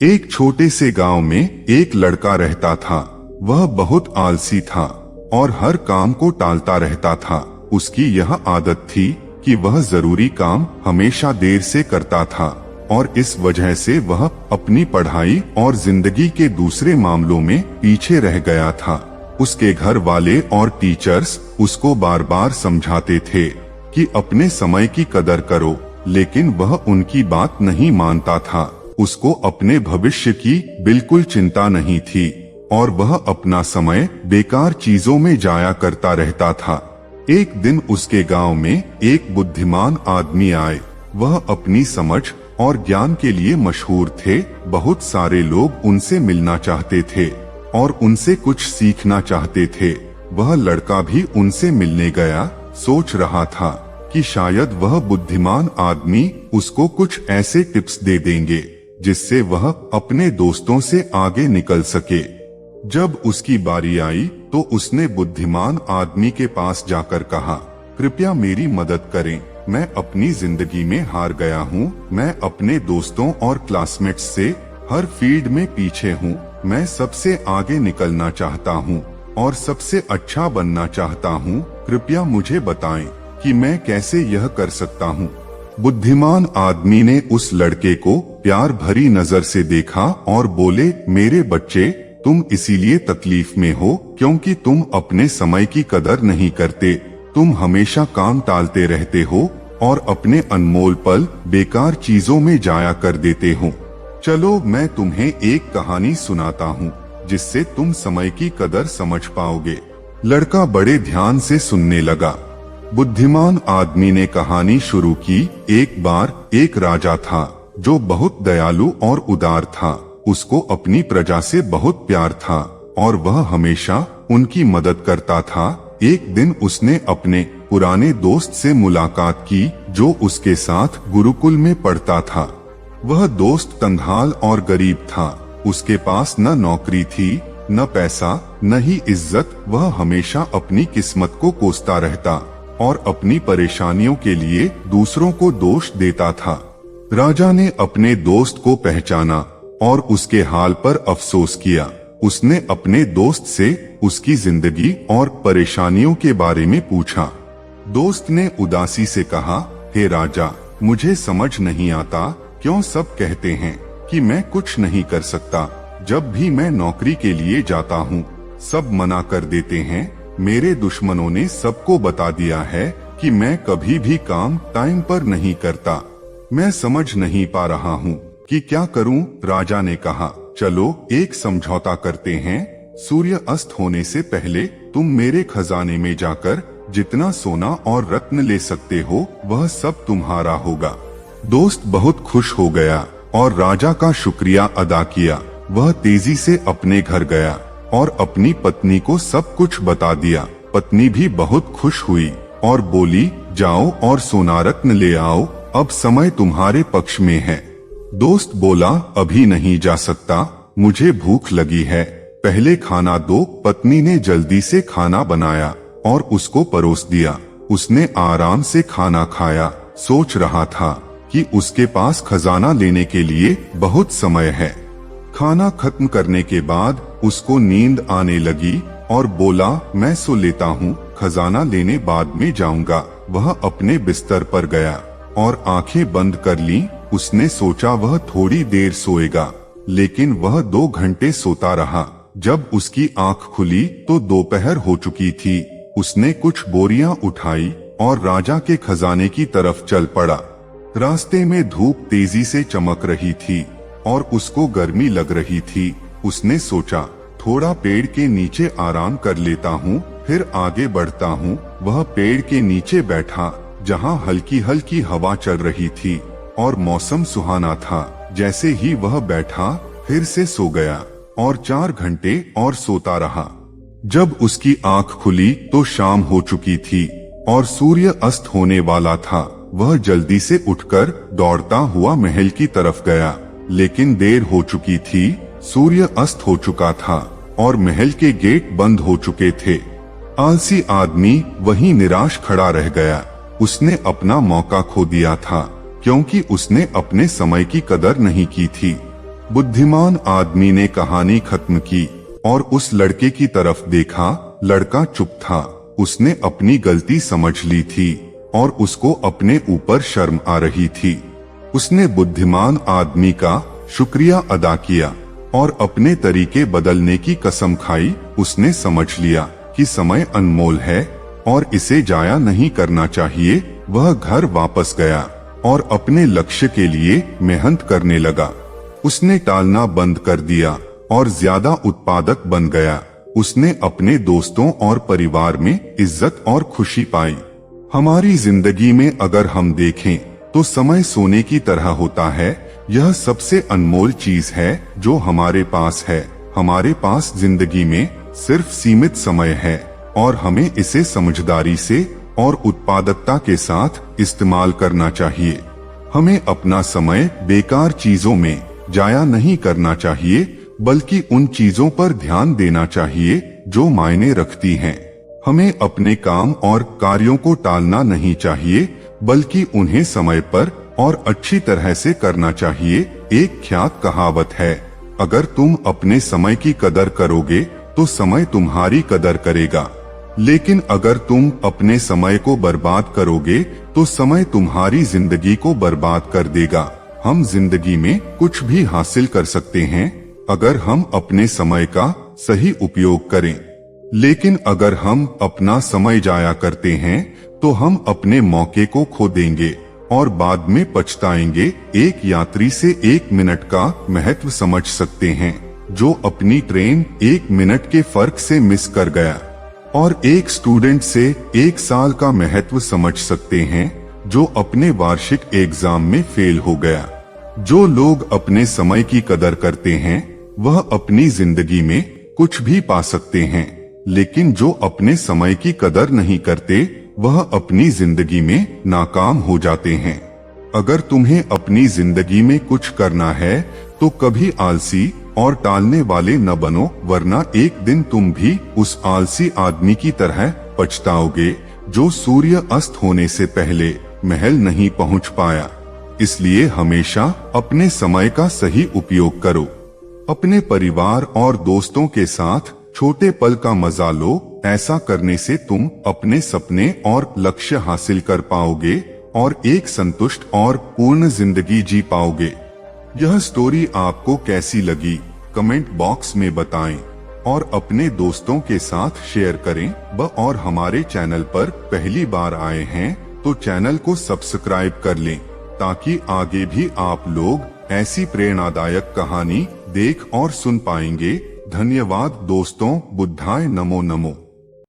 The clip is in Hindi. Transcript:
एक छोटे से गांव में एक लड़का रहता था। वह बहुत आलसी था और हर काम को टालता रहता था। उसकी यह आदत थी कि वह जरूरी काम हमेशा देर से करता था और इस वजह से वह अपनी पढ़ाई और जिंदगी के दूसरे मामलों में पीछे रह गया था। उसके घर वाले और टीचर्स उसको बार बार समझाते थे कि अपने समय की कदर करो, लेकिन वह उनकी बात नहीं मानता था। उसको अपने भविष्य की बिल्कुल चिंता नहीं थी और वह अपना समय बेकार चीजों में जाया करता रहता था। एक दिन उसके गांव में एक बुद्धिमान आदमी आए। वह अपनी समझ और ज्ञान के लिए मशहूर थे। बहुत सारे लोग उनसे मिलना चाहते थे और उनसे कुछ सीखना चाहते थे। वह लड़का भी उनसे मिलने गया, सोच रहा था कि शायद वह बुद्धिमान आदमी उसको कुछ ऐसे टिप्स दे देंगे जिससे वह अपने दोस्तों से आगे निकल सके। जब उसकी बारी आई तो उसने बुद्धिमान आदमी के पास जाकर कहा, कृपया मेरी मदद करें, मैं अपनी जिंदगी में हार गया हूँ। मैं अपने दोस्तों और क्लासमेट्स से हर फील्ड में पीछे हूँ। मैं सबसे आगे निकलना चाहता हूँ और सबसे अच्छा बनना चाहता हूँ। कृपया मुझे बताएं कि मैं कैसे यह कर सकता हूँ। बुद्धिमान आदमी ने उस लड़के को प्यार भरी नजर से देखा और बोले, मेरे बच्चे, तुम इसीलिए तकलीफ में हो क्योंकि तुम अपने समय की कदर नहीं करते। तुम हमेशा काम टालते रहते हो और अपने अनमोल पल बेकार चीजों में जाया कर देते हो। चलो मैं तुम्हें एक कहानी सुनाता हूँ जिससे तुम समय की कदर समझ पाओगे। लड़का बड़े ध्यान से सुनने लगा। बुद्धिमान आदमी ने कहानी शुरू की। एक बार एक राजा था जो बहुत दयालु और उदार था। उसको अपनी प्रजा से बहुत प्यार था और वह हमेशा उनकी मदद करता था। एक दिन उसने अपने पुराने दोस्त से मुलाकात की जो उसके साथ गुरुकुल में पढ़ता था। वह दोस्त कंगाल और गरीब था। उसके पास न नौकरी थी, न पैसा, न ही इज्जत। वह हमेशा अपनी किस्मत को कोसता रहता और अपनी परेशानियों के लिए दूसरों को दोष देता था। राजा ने अपने दोस्त को पहचाना और उसके हाल पर अफसोस किया। उसने अपने दोस्त से उसकी जिंदगी और परेशानियों के बारे में पूछा। दोस्त ने उदासी से कहा, हे राजा, मुझे समझ नहीं आता क्यों सब कहते हैं कि मैं कुछ नहीं कर सकता। जब भी मैं नौकरी के लिए जाता हूँ सब मना कर देते हैं। मेरे दुश्मनों ने सबको बता दिया है कि मैं कभी भी काम टाइम पर नहीं करता। मैं समझ नहीं पा रहा हूँ कि क्या करूँ। राजा ने कहा, चलो एक समझौता करते हैं। सूर्य अस्त होने से पहले तुम मेरे खजाने में जाकर जितना सोना और रत्न ले सकते हो वह सब तुम्हारा होगा। दोस्त बहुत खुश हो गया और राजा का शुक्रिया अदा किया। वह तेजी से अपने घर गया और अपनी पत्नी को सब कुछ बता दिया। पत्नी भी बहुत खुश हुई और बोली, जाओ और सोना रत्न ले आओ, अब समय तुम्हारे पक्ष में है। दोस्त बोला, अभी नहीं जा सकता, मुझे भूख लगी है, पहले खाना दो। पत्नी ने जल्दी से खाना बनाया और उसको परोस दिया। उसने आराम से खाना खाया। सोच रहा था कि उसके पास खजाना लेने के लिए बहुत समय है। खाना खत्म करने के बाद उसको नींद आने लगी और बोला, मैं सो लेता हूँ, खजाना लेने बाद में जाऊंगा। वह अपने बिस्तर पर गया और आंखें बंद कर ली। उसने सोचा वह थोड़ी देर सोएगा, लेकिन वह 2 घंटे सोता रहा। जब उसकी आंख खुली तो दोपहर हो चुकी थी। उसने कुछ बोरियां उठाई और राजा के खजाने की तरफ चल पड़ा। रास्ते में धूप तेजी से चमक रही थी और उसको गर्मी लग रही थी। उसने सोचा, थोड़ा पेड़ के नीचे आराम कर लेता हूँ, फिर आगे बढ़ता हूँ। वह पेड़ के नीचे बैठा जहाँ हल्की हल्की हवा चल रही थी और मौसम सुहाना था। जैसे ही वह बैठा फिर से सो गया और 4 घंटे और सोता रहा। जब उसकी आंख खुली तो शाम हो चुकी थी और सूर्य अस्त होने वाला था। वह जल्दी से उठकर दौड़ता हुआ महल की तरफ गया, लेकिन देर हो चुकी थी। सूर्य अस्त हो चुका था और महल के गेट बंद हो चुके थे। आलसी आदमी वहीं निराश खड़ा रह गया। उसने अपना मौका खो दिया था क्योंकि उसने अपने समय की कदर नहीं की थी। बुद्धिमान आदमी ने कहानी खत्म की और उस लड़के की तरफ देखा। लड़का चुप था। उसने अपनी गलती समझ ली थी और उसको अपने ऊपर शर्म आ रही थी। उसने बुद्धिमान आदमी का शुक्रिया अदा किया और अपने तरीके बदलने की कसम खाई। उसने समझ लिया कि समय अनमोल है और इसे जाया नहीं करना चाहिए। वह घर वापस गया और अपने लक्ष्य के लिए मेहनत करने लगा। उसने टालना बंद कर दिया और ज्यादा उत्पादक बन गया। उसने अपने दोस्तों और परिवार में इज्जत और खुशी पाई। हमारी जिंदगी में अगर हम देखें तो समय सोने की तरह होता है। यह सबसे अनमोल चीज है जो हमारे पास है। हमारे पास जिंदगी में सिर्फ सीमित समय है और हमें इसे समझदारी से और उत्पादकता के साथ इस्तेमाल करना चाहिए। हमें अपना समय बेकार चीजों में जाया नहीं करना चाहिए, बल्कि उन चीजों पर ध्यान देना चाहिए जो मायने रखती हैं। हमें अपने काम और कार्यों को टालना नहीं चाहिए, बल्कि उन्हें समय पर और अच्छी तरह से करना चाहिए। एक ख्यात कहावत है, अगर तुम अपने समय की कदर करोगे तो समय तुम्हारी कदर करेगा, लेकिन अगर तुम अपने समय को बर्बाद करोगे तो समय तुम्हारी जिंदगी को बर्बाद कर देगा। हम जिंदगी में कुछ भी हासिल कर सकते हैं अगर हम अपने समय का सही उपयोग करें, लेकिन अगर हम अपना समय जाया करते हैं तो हम अपने मौके को खो देंगे और बाद में पछताएंगे। एक यात्री से 1 मिनट का महत्व समझ सकते हैं जो अपनी ट्रेन 1 मिनट के फर्क से मिस कर गया, और एक स्टूडेंट से 1 साल का महत्व समझ सकते हैं जो अपने वार्षिक एग्जाम में फेल हो गया। जो लोग अपने समय की कदर करते हैं वह अपनी जिंदगी में कुछ भी पा सकते हैं, लेकिन जो अपने समय की कदर नहीं करते वह अपनी जिंदगी में नाकाम हो जाते हैं। अगर तुम्हें अपनी जिंदगी में कुछ करना है तो कभी आलसी और टालने वाले न बनो, वरना एक दिन तुम भी उस आलसी आदमी की तरह पछताओगे जो सूर्य अस्त होने से पहले महल नहीं पहुंच पाया। इसलिए हमेशा अपने समय का सही उपयोग करो। अपने परिवार और दोस्तों के साथ छोटे पल का मजा लो। ऐसा करने से तुम अपने सपने और लक्ष्य हासिल कर पाओगे और एक संतुष्ट और पूर्ण जिंदगी जी पाओगे। यह स्टोरी आपको कैसी लगी कमेंट बॉक्स में बताएं और अपने दोस्तों के साथ शेयर करें। और हमारे चैनल पर पहली बार आए हैं तो चैनल को सब्सक्राइब कर लें ताकि आगे भी आप लोग ऐसी प्रेरणादायक कहानी देख और सुन पाएंगे। धन्यवाद दोस्तों। बुद्धाय नमो नमो।